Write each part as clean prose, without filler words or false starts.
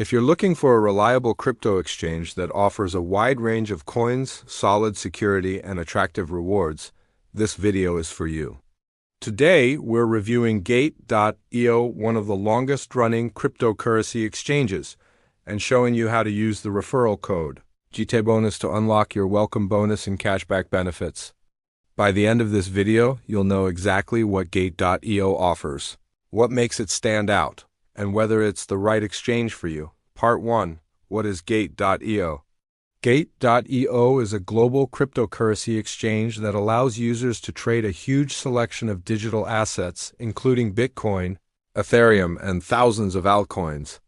If you're looking for a reliable crypto exchange that offers a wide range of coins, solid security, and attractive rewards, this video is for you. Today, we're reviewing Gate.io, one of the longest-running cryptocurrency exchanges, and showing you how to use the referral code GTEBONUS to unlock your welcome bonus and cashback benefits. By the end of this video, you'll know exactly what Gate.io offers, what makes it stand out, and whether it's the right exchange for you. Part 1. What is Gate.io? Gate.io is a global cryptocurrency exchange that allows users to trade a huge selection of digital assets, including Bitcoin, Ethereum, and thousands of altcoins.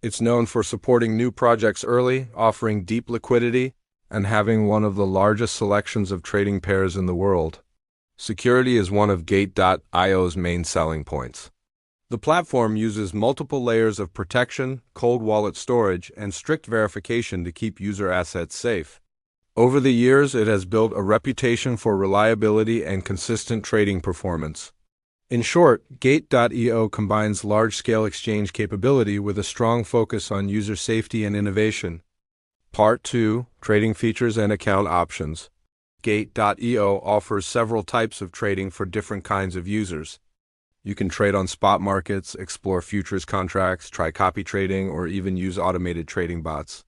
It's known for supporting new projects early, offering deep liquidity, and having one of the largest selections of trading pairs in the world. Security is one of Gate.io's main selling points. The platform uses multiple layers of protection, cold wallet storage, and strict verification to keep user assets safe. Over the years, it has built a reputation for reliability and consistent trading performance. In short, Gate.io combines large-scale exchange capability with a strong focus on user safety and innovation. Part 2. Trading features and account options. Gate.io offers several types of trading for different kinds of users. You can trade on spot markets, explore futures contracts, try copy trading, or even use automated trading bots.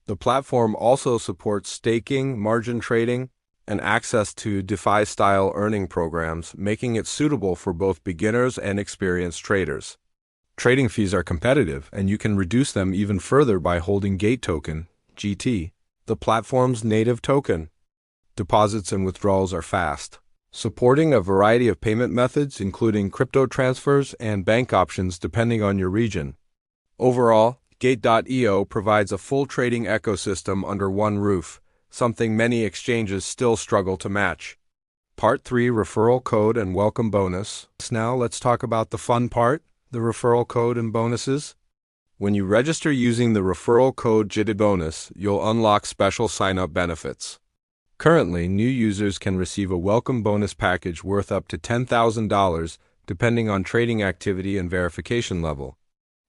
The platform also supports staking, margin trading, and access to DeFi-style earning programs, making it suitable for both beginners and experienced traders. Trading fees are competitive, and you can reduce them even further by holding Gate Token, GT, the platform's native token. Deposits and withdrawals are fast, supporting a variety of payment methods, including crypto transfers and bank options depending on your region. Overall, Gate.io provides a full trading ecosystem under one roof, something many exchanges still struggle to match. Part 3. Referral code and welcome bonus. Now let's talk about the fun part, the referral code and bonuses. When you register using the referral code GTEBONUS, you'll unlock special sign-up benefits. Currently, new users can receive a welcome bonus package worth up to $10,000 depending on trading activity and verification level.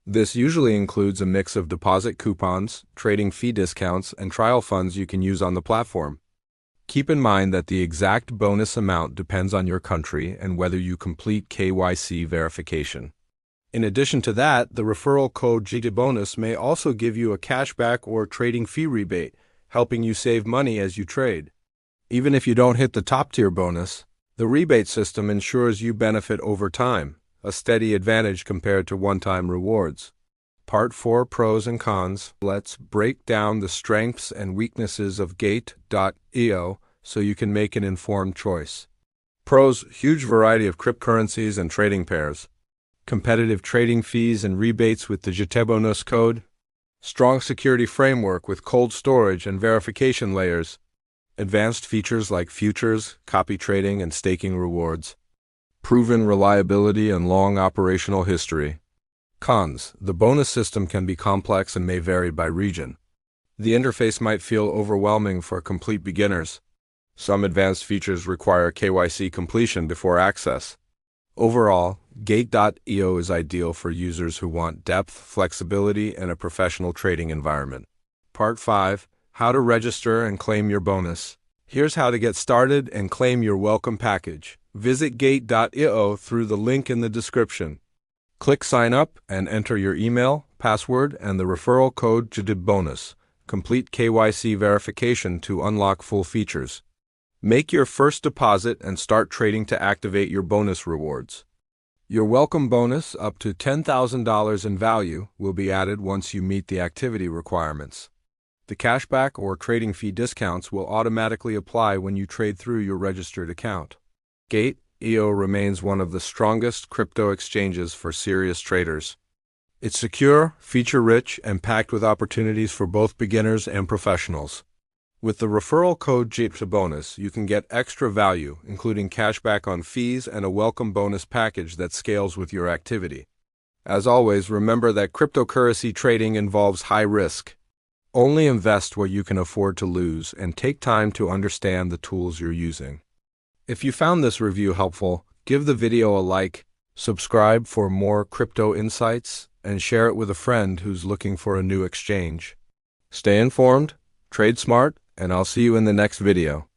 This usually includes a mix of deposit coupons, trading fee discounts, and trial funds you can use on the platform. Keep in mind that the exact bonus amount depends on your country and whether you complete KYC verification. In addition to that, the referral code GTEBONUS may also give you a cashback or trading fee rebate, helping you save money as you trade. Even if you don't hit the top-tier bonus, the rebate system ensures you benefit over time, a steady advantage compared to one-time rewards. Part 4. Pros and cons. Let's break down the strengths and weaknesses of Gate.io so you can make an informed choice. Pros: huge variety of cryptocurrencies and trading pairs. Competitive trading fees and rebates with the GTEBONUS code. Strong security framework with cold storage and verification layers. Advanced features like futures, copy trading, and staking rewards. Proven reliability and long operational history. Cons: the bonus system can be complex and may vary by region. The interface might feel overwhelming for complete beginners. Some advanced features require KYC completion before access. Overall, Gate.io is ideal for users who want depth, flexibility, and a professional trading environment. Part 5. How to register and claim your bonus. Here's how to get started and claim your welcome package. Visit Gate.io through the link in the description. Click Sign Up and enter your email, password, and the referral code GTEBONUS. Complete KYC verification to unlock full features. Make your first deposit and start trading to activate your bonus rewards. Your welcome bonus, up to $10,000 in value, will be added once you meet the activity requirements. The cashback or trading fee discounts will automatically apply when you trade through your registered account. Gate.io remains one of the strongest crypto exchanges for serious traders. It's secure, feature-rich, and packed with opportunities for both beginners and professionals. With the referral code GTEBONUS, you can get extra value, including cashback on fees and a welcome bonus package that scales with your activity. As always, remember that cryptocurrency trading involves high risk. Only invest what you can afford to lose and take time to understand the tools you're using. If you found this review helpful, give the video a like, subscribe for more crypto insights, and share it with a friend who's looking for a new exchange. Stay informed, trade smart, and I'll see you in the next video.